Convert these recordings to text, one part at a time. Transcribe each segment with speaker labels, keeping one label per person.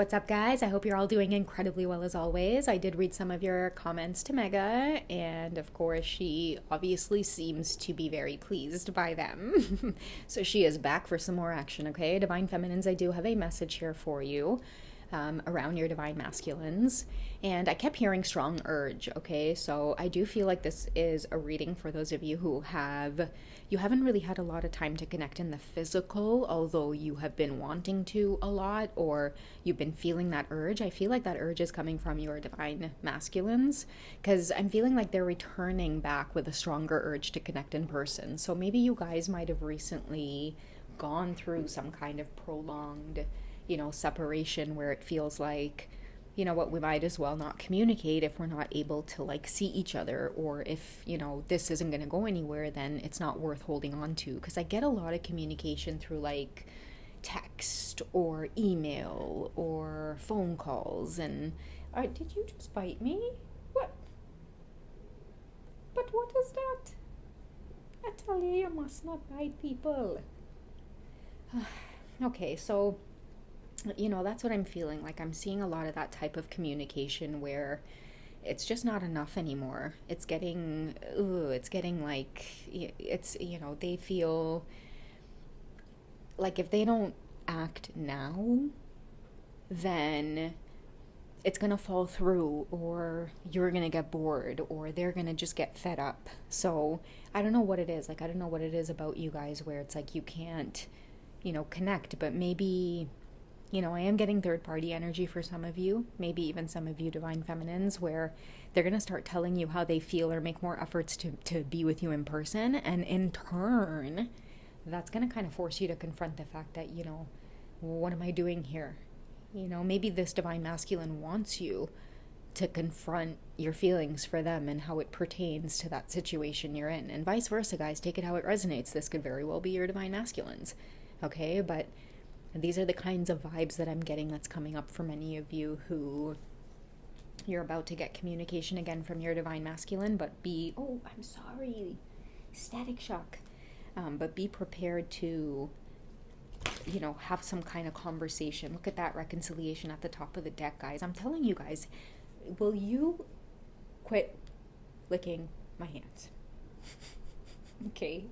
Speaker 1: What's up, guys? I hope you're all doing incredibly well as always. I did read some of your comments to Mega, and of course, she obviously seems to be very pleased by them. So she is back for some more action, okay? Divine Feminines, I do have a message here for you. Around your divine masculines, and I kept hearing strong urge. Okay, so I do feel like this is a reading for those of you who you haven't really had a lot of time to connect in the physical, although you have been wanting to a lot, or you've been feeling that urge. I feel like that urge is coming from your divine masculines, because I'm feeling like they're returning back with a stronger urge to connect in person. So maybe you guys might have recently gone through some kind of prolonged separation where it feels like, what, we might as well not communicate if we're not able to like see each other, or if, this isn't going to go anywhere, then it's not worth holding on to. Because I get a lot of communication through like text or email or phone calls. And did you just bite me? What? But what is that? I tell you must not bite people. Okay, so that's what I'm feeling like. I'm seeing a lot of that type of communication where it's just not enough anymore. It's getting like, they feel like if they don't act now, then it's gonna fall through, or you're gonna get bored, or they're gonna just get fed up. So I don't know what it is. Like, I don't know what it is about you guys where it's like you can't, connect, but maybe... I am getting third-party energy for some of you, maybe even some of you divine feminines, where they're going to start telling you how they feel or make more efforts to be with you in person. And in turn, that's going to kind of force you to confront the fact that, what am I doing here? Maybe this divine masculine wants you to confront your feelings for them and how it pertains to that situation you're in. And vice versa, guys. Take it how it resonates. This could very well be your divine masculines. Okay, but... these are the kinds of vibes that I'm getting that's coming up for many of you who you're about to get communication again from your divine masculine, but I'm sorry, static shock. But be prepared to, have some kind of conversation. Look at that reconciliation at the top of the deck, guys. I'm telling you guys, will you quit licking my hands? Okay.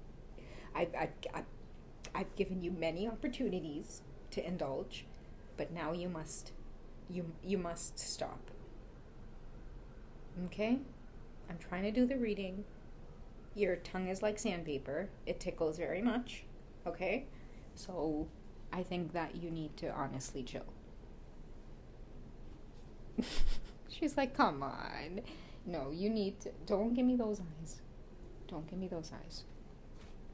Speaker 1: I've given you many opportunities to indulge, but now you must stop. Okay? I'm trying to do the reading. Your tongue is like sandpaper. It tickles very much. Okay? So I think that you need to honestly chill. She's like, come on. No, you need to. Don't give me those eyes. Don't give me those eyes.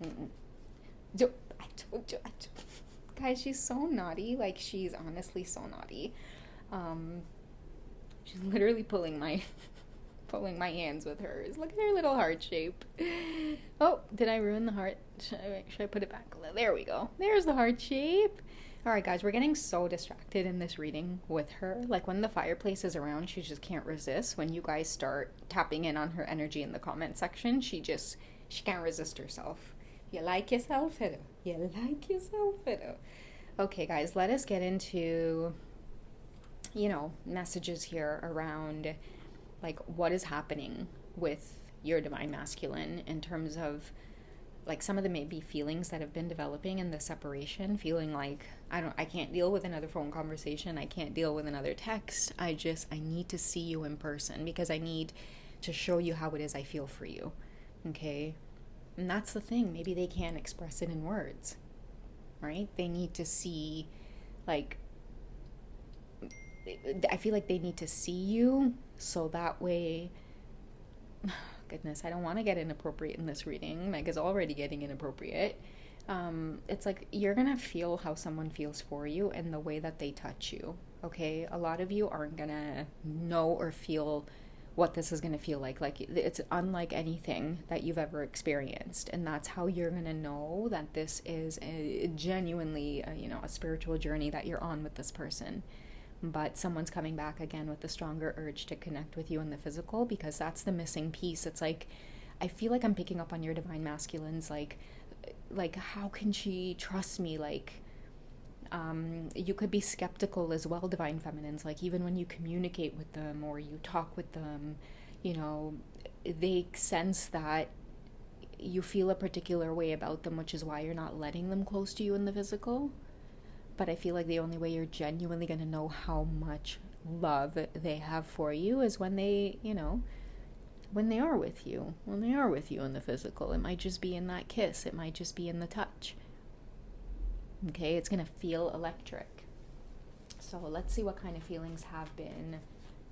Speaker 1: I told you. Guys, she's so naughty. Like, she's honestly so naughty. She's literally pulling my hands with hers. Look at her little heart shape. Oh, did I ruin the heart? Should I put it back? There we go. There's the heart shape. All right, guys, we're getting so distracted in this reading with her. Like, when the fireplace is around, she just can't resist. When you guys start tapping in on her energy in the comment section, she can't resist herself. You like yourself, Fido? You like yourself, Fido? Okay, guys, let us get into, messages here around, like, what is happening with your divine masculine in terms of, like, some of the maybe feelings that have been developing in the separation, feeling like, I can't deal with another phone conversation. I can't deal with another text. I need to see you in person because I need to show you how it is I feel for you. Okay? And that's the thing. Maybe they can't express it in words, right? They need to see, like, I feel like they need to see you so that way, goodness, I don't want to get inappropriate in this reading. Meg is already getting inappropriate. It's like you're going to feel how someone feels for you in the way that they touch you, okay? A lot of you aren't going to know or feel what this is going to feel like. Like, it's unlike anything that you've ever experienced, and that's how you're going to know that this is genuinely a spiritual journey that you're on with this person. But someone's coming back again with a stronger urge to connect with you in the physical, because that's the missing piece. It's like, I feel like I'm picking up on your divine masculines, like how can she trust me? Like, You could be skeptical as well, divine feminines. Like, even when you communicate with them or you talk with them, you know, they sense that you feel a particular way about them, which is why you're not letting them close to you in the physical. But I feel like the only way you're genuinely going to know how much love they have for you is when they, you know, when they are with you. When they are with you in the physical. It might just be in that kiss, it might just be in the touch. Okay, it's going to feel electric. So let's see what kind of feelings have been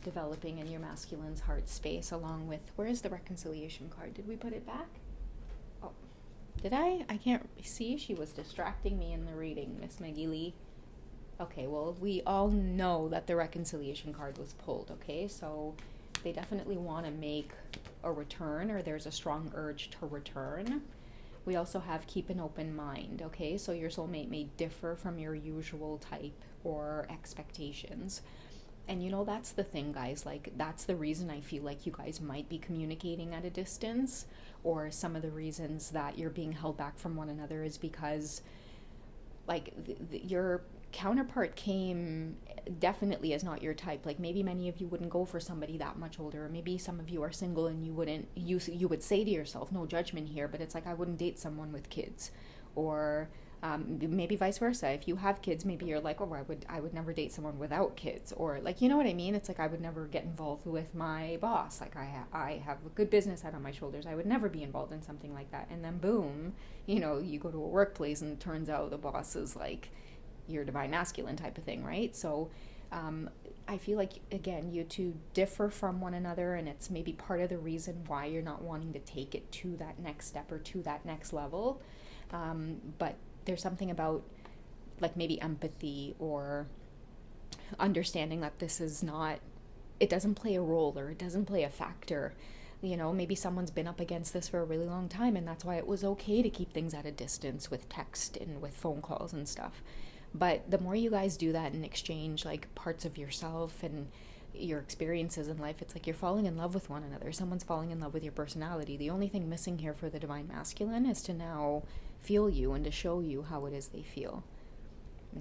Speaker 1: developing in your masculine's heart space, along with, where is the reconciliation card? Did we put it back? Oh, did I? I can't see. She was distracting me in the reading, Miss Maggie Lee. Okay, well, we all know that the reconciliation card was pulled, okay? So they definitely want to make a return, or there's a strong urge to return. We also have keep an open mind, okay? So your soulmate may differ from your usual type or expectations. And you know, that's the thing, guys. Like, that's the reason I feel like you guys might be communicating at a distance, or some of the reasons that you're being held back from one another is because, like, your counterpart came definitely as not your type. Like, maybe many of you wouldn't go for somebody that much older, or maybe some of you are single and you would say to yourself, no judgment here, but it's like, I wouldn't date someone with kids. Or maybe vice versa. If you have kids, maybe you're like, oh, I would never date someone without kids. Or, like, you know what I mean? It's like, I would never get involved with my boss. Like, I have a good business head on my shoulders. I would never be involved in something like that. And then boom, you know, you go to a workplace and it turns out the boss is like your divine masculine type of thing, right? So I feel like, again, you two differ from one another, and it's maybe part of the reason why you're not wanting to take it to that next step or to that next level. But there's something about, like, maybe empathy or understanding that this is not, it doesn't play a role, or it doesn't play a factor. You know, maybe someone's been up against this for a really long time, and that's why it was okay to keep things at a distance with text and with phone calls and stuff. But the more you guys do that and exchange, like, parts of yourself and your experiences in life, it's like you're falling in love with one another. Someone's falling in love with your personality. The only thing missing here for the divine masculine is to now feel you and to show you how it is they feel.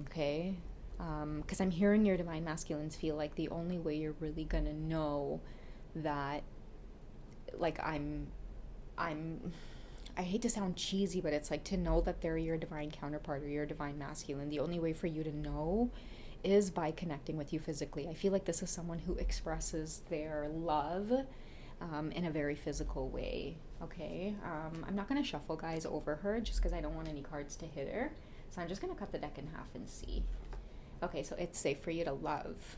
Speaker 1: Okay? Because I'm hearing your divine masculines feel like the only way you're really gonna know that, like, I hate to sound cheesy, but it's like, to know that they're your divine counterpart or your divine masculine, the only way for you to know is by connecting with you physically. I feel like this is someone who expresses their love in a very physical way, okay? I'm not going to shuffle, guys, over her just because I don't want any cards to hit her. So I'm just going to cut the deck in half and see. Okay, so it's safe for you to love.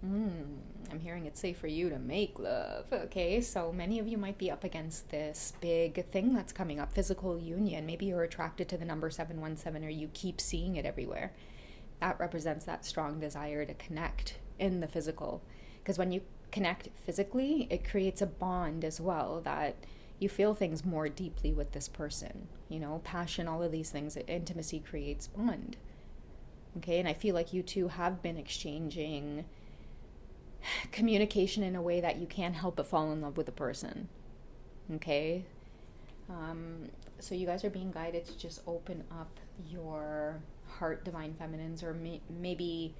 Speaker 1: I'm hearing it's safe for you to make love. Okay, so many of you might be up against this big thing that's coming up, physical union. Maybe you're attracted to the number 717, or you keep seeing it everywhere. That represents that strong desire to connect in the physical. Because when you connect physically, it creates a bond as well, that you feel things more deeply with this person. You know, passion, all of these things, intimacy creates bond. Okay, and I feel like you two have been exchanging communication in a way that you can't help but fall in love with a person. Okay, so you guys are being guided to just open up your heart, divine feminines, or maybe,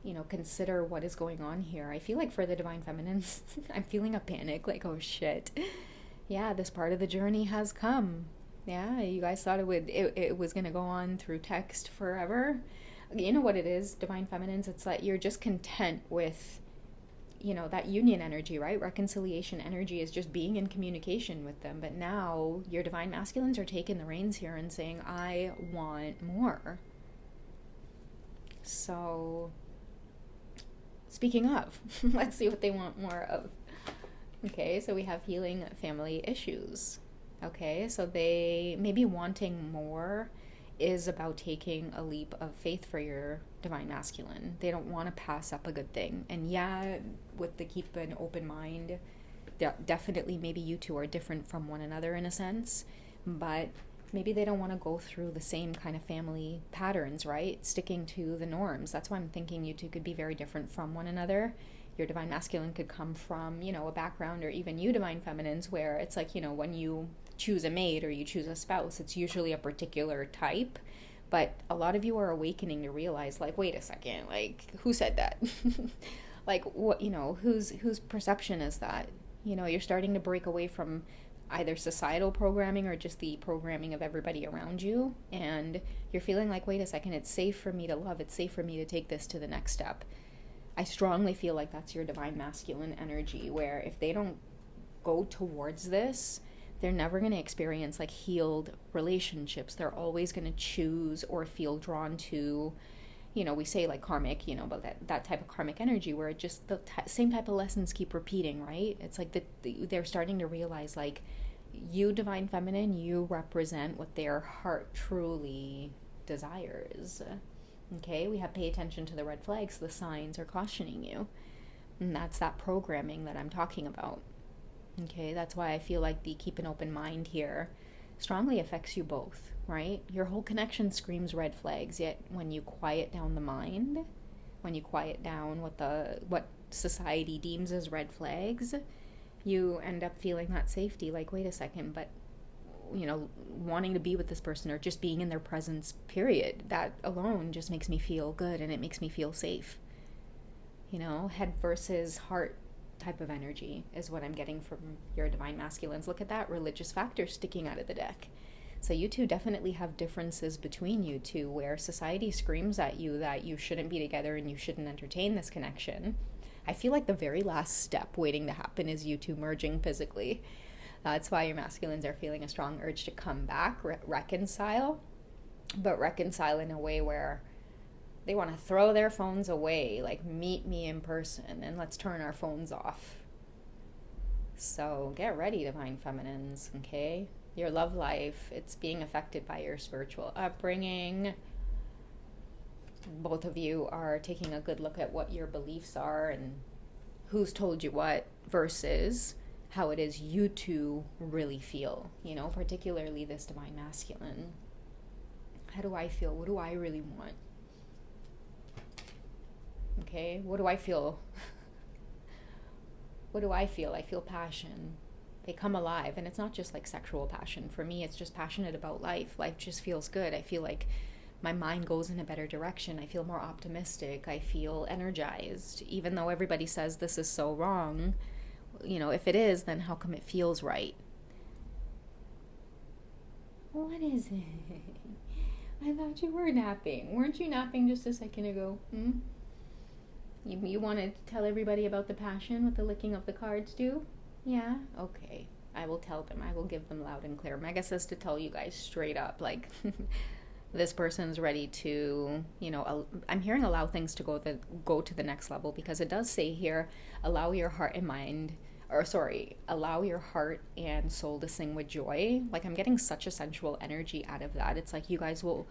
Speaker 1: you know, consider what is going on here. I feel like for the divine feminines, I'm feeling a panic, like, oh shit, yeah, this part of the journey has come. Yeah, you guys thought it was gonna go on through text forever. You know what it is, divine feminines? It's that you're just content with, you know, that union energy, right? Reconciliation energy is just being in communication with them. But now your divine masculines are taking the reins here and saying, I want more. So, speaking of, let's see what they want more of. Okay, so we have healing family issues. Okay, so they may be wanting more is about taking a leap of faith for your divine masculine. They don't want to pass up a good thing. And yeah, with the keep an open mind, definitely maybe you two are different from one another in a sense, but maybe they don't want to go through the same kind of family patterns, right? Sticking to the norms. That's why I'm thinking you two could be very different from one another. Your divine masculine could come from, you know, a background, or even you divine feminines, where it's like, you know, when you choose a mate or you choose a spouse, it's usually a particular type, But a lot of you are awakening to realize, like, wait a second, like, who said that? Like, what, whose perception is that? You're starting to break away from either societal programming or just the programming of everybody around you. And you're feeling like, wait a second, it's safe for me to love. It's safe for me to take this to the next step. I strongly feel like that's your divine masculine energy, where if they don't go towards this, they're never going to experience like healed relationships. They're always going to choose or feel drawn to, we say like karmic, but that type of karmic energy where it just same type of lessons keep repeating, right? It's like they're starting to realize like, you divine feminine, you represent what their heart truly desires. Okay, we have pay attention to the red flags, the signs are cautioning you. And that's that programming that I'm talking about. Okay, that's why I feel like the keep an open mind here strongly affects you both, right? Your whole connection screams red flags, yet when you quiet down the mind, when you quiet down what society deems as red flags, you end up feeling that safety, like, wait a second, but wanting to be with this person or just being in their presence, period, that alone just makes me feel good and it makes me feel safe. Head versus heart type of energy is what I'm getting from your divine masculines. Look at that religious factor sticking out of the deck. So you two definitely have differences between you two, where society screams at you that you shouldn't be together and you shouldn't entertain this connection. I feel like the very last step waiting to happen is you two merging physically. That's why your masculines are feeling a strong urge to come back, reconcile, but reconcile in a way where they want to throw their phones away, like, meet me in person and let's turn our phones off. So get ready, divine feminines, okay? Your love life, it's being affected by your spiritual upbringing. Both of you are taking a good look at what your beliefs are and who's told you what versus how it is you two really feel, particularly this divine masculine. How do I feel? What do I really want? Okay, what do I feel? What do I feel? I feel passion. They come alive, and it's not just like sexual passion. For me, it's just passionate about life. Life just feels good. I feel like my mind goes in a better direction. I feel more optimistic. I feel energized. Even though everybody says this is so wrong, if it is, then how come it feels right? What is it? I thought you were napping. Weren't you napping just a second ago? You wanted to tell everybody about the passion with the licking of the cards too? Yeah? Okay. I will tell them. I will give them loud and clear. Mega says to tell you guys straight up, like, this person's ready to, I'm hearing allow things to go to the next level, because it does say here, allow your heart and mind, allow your heart and soul to sing with joy. Like, I'm getting such a sensual energy out of that. It's like you guys will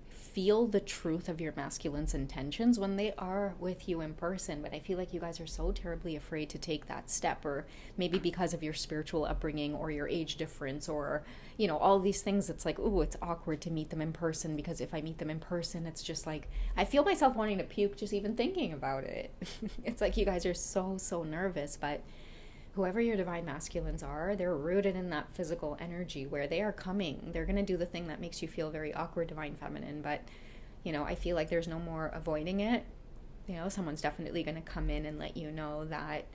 Speaker 1: feel the truth of your masculine's intentions when they are with you in person, but I feel like you guys are so terribly afraid to take that step, or maybe because of your spiritual upbringing or your age difference, or all these things. It's like, ooh, it's awkward to meet them in person, because if I meet them in person, it's just like I feel myself wanting to puke just even thinking about it. It's like you guys are so nervous, but whoever your divine masculines are, they're rooted in that physical energy where they are coming. They're going to do the thing that makes you feel very awkward, divine feminine. But, I feel like there's no more avoiding it. Someone's definitely going to come in and let you know that,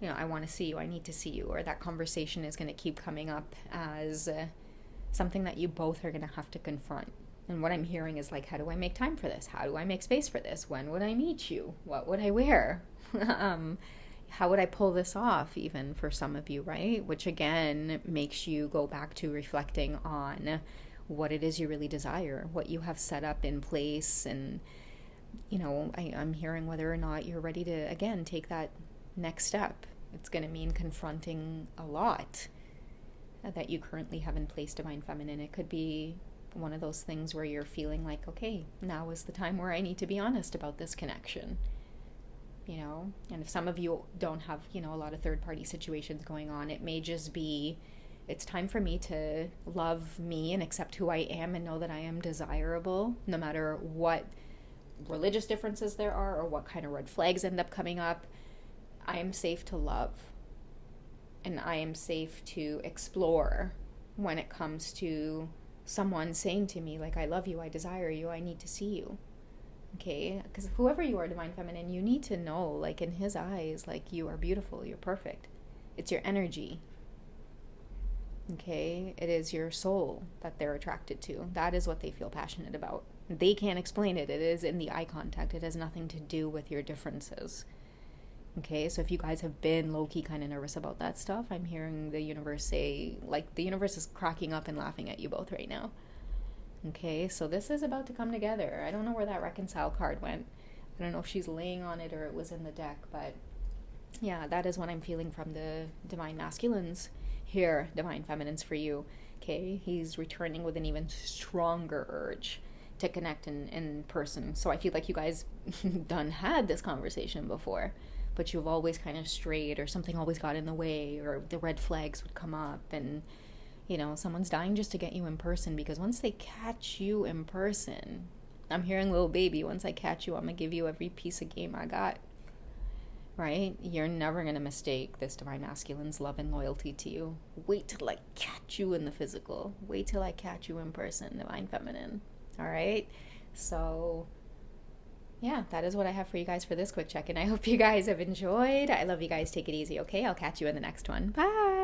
Speaker 1: I want to see you, I need to see you. Or that conversation is going to keep coming up as something that you both are going to have to confront. And what I'm hearing is like, how do I make time for this? How do I make space for this? When would I meet you? What would I wear? How would I pull this off, even for some of you, right? Which again makes you go back to reflecting on what it is you really desire, what you have set up in place. And, I'm hearing whether or not you're ready to, again, take that next step. It's going to mean confronting a lot that you currently have in place, divine feminine. It could be one of those things where you're feeling like, okay, now is the time where I need to be honest about this connection. And if some of you don't have, a lot of third-party situations going on, it may just be, it's time for me to love me and accept who I am and know that I am desirable, no matter what religious differences there are or what kind of red flags end up coming up. I am safe to love, and I am safe to explore when it comes to someone saying to me, like, I love you, I desire you, I need to see you. Okay? Because whoever you are, Divine Feminine, you need to know, like, in his eyes, like, you are beautiful, you're perfect. It's your energy. Okay? It is your soul that they're attracted to. That is what they feel passionate about. They can't explain it. It is in the eye contact. It has nothing to do with your differences. Okay, so if you guys have been low-key kind of nervous about that stuff, I'm hearing the universe say, like, the universe is cracking up and laughing at you both right now. Okay, so this is about to come together. I don't know where that reconcile card went. I don't know if she's laying on it or it was in the deck, but yeah, that is what I'm feeling from the Divine Masculines here, Divine Feminines for you. Okay, he's returning with an even stronger urge to connect in person. So I feel like you guys done had this conversation before, but you've always kind of strayed, or something always got in the way, or the red flags would come up, and someone's dying just to get you in person, because once they catch you in person, I'm hearing little baby, once I catch you, I'm gonna give you every piece of game I got. Right? You're never gonna mistake this Divine Masculine's love and loyalty to you. Wait till I catch you in the physical. Wait till I catch you in person, Divine Feminine. All right? So yeah, that is what I have for you guys for this quick check-in. I hope you guys have enjoyed. I love you guys. Take it easy, okay? I'll catch you in the next one. Bye.